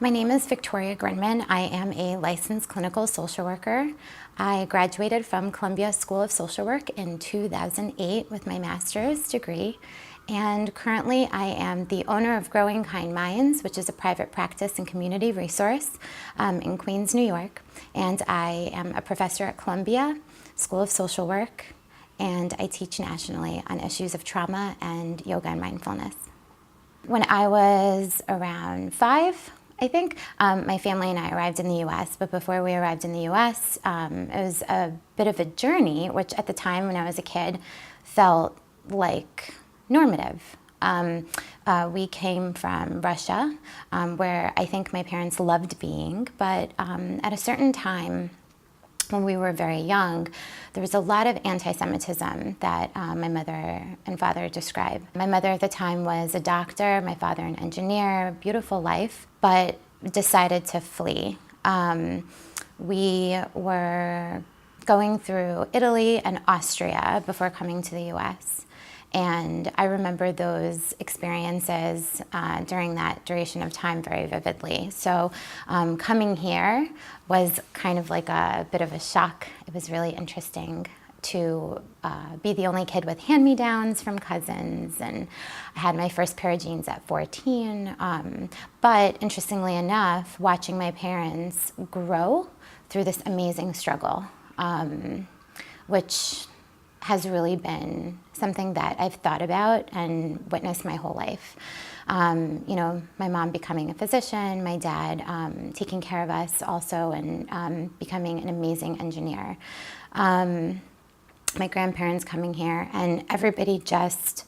My name is Victoria Grinman. I am a licensed clinical social worker. I graduated from Columbia School of Social Work in 2008 with my master's degree. And currently I am the owner of Growing Kind Minds, which is a private practice and community resource in Queens, New York. And I am a professor at Columbia School of Social Work, and I teach nationally on issues of trauma and yoga and mindfulness. When I was around 5, I think, my family and I arrived in the U.S., but before we arrived in the U.S., it was a bit of a journey, which at the time when I was a kid felt like normative. We came from Russia, where I think my parents loved being, but at a certain time, when we were very young, there was a lot of anti-Semitism that my mother and father described. My mother at the time was a doctor, my father an engineer, beautiful life, but decided to flee. We were going through Italy and Austria before coming to the US. And I remember those experiences during that duration of time very vividly. So coming here was kind of like a bit of a shock. It was really interesting to be the only kid with hand-me-downs from cousins, and I had my first pair of jeans at 14. But interestingly enough, watching my parents grow through this amazing struggle, which has really been something that I've thought about and witnessed my whole life. You know, my mom becoming a physician, my dad taking care of us also, and becoming an amazing engineer. My grandparents coming here, and everybody just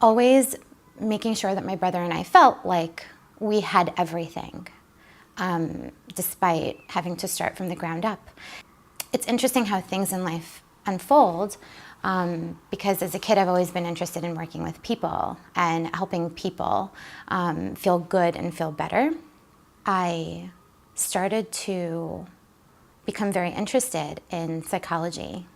always making sure that my brother and I felt like we had everything, despite having to start from the ground up. It's interesting how things in life unfold, because as a kid I've always been interested in working with people and helping people feel good and feel better. I started to become very interested in psychology,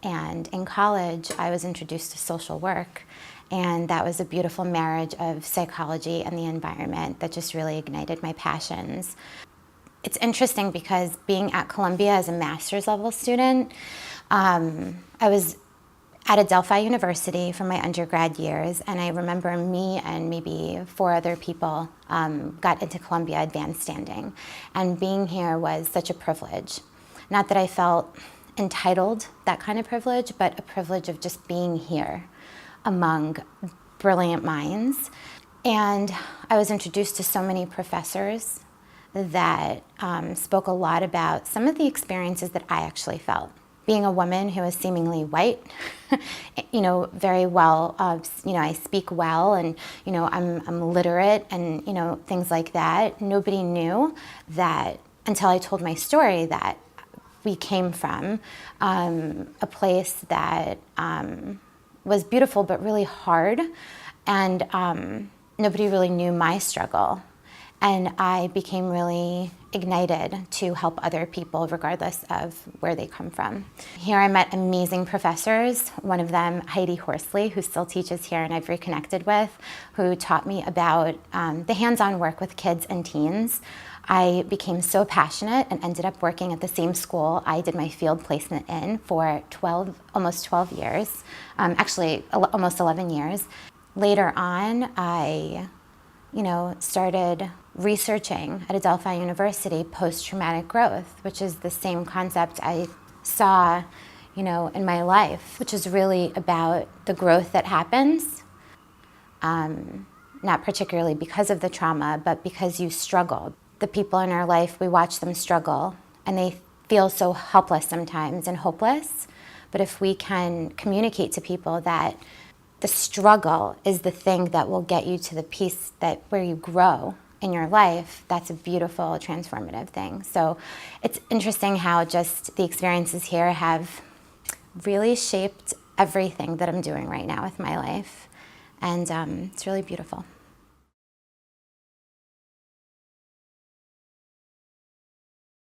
and in college I was introduced to social work, and that was a beautiful marriage of psychology and the environment that just really ignited my passions. It's interesting because being at Columbia as a master's level student, I was at Adelphi University for my undergrad years, and I remember me and maybe 4 other people got into Columbia Advanced Standing, and being here was such a privilege. Not that I felt entitled, that kind of privilege, but a privilege of just being here among brilliant minds. And I was introduced to so many professors that spoke a lot about some of the experiences that I actually felt. Being a woman who is seemingly white, you know, very well, you know, I speak well, and, you know, I'm literate, and, you know, things like that. Nobody knew that until I told my story that we came from a place that was beautiful but really hard, and nobody really knew my struggle. And I became really ignited to help other people regardless of where they come from. Here I met amazing professors, one of them Heidi Horsley, who still teaches here and I've reconnected with, who taught me about the hands-on work with kids and teens. I became so passionate and ended up working at the same school I did my field placement in for almost 12 years, actually almost 11 years. Later on, I started researching at Adelphi University post-traumatic growth, which is the same concept I saw, in my life, which is really about the growth that happens, not particularly because of the trauma, but because you struggled. The people in our life, we watch them struggle, and they feel so helpless sometimes and hopeless. But if we can communicate to people that the struggle is the thing that will get you to the piece where you grow in your life, that's a beautiful, transformative thing. So it's interesting how just the experiences here have really shaped everything that I'm doing right now with my life. And it's really beautiful.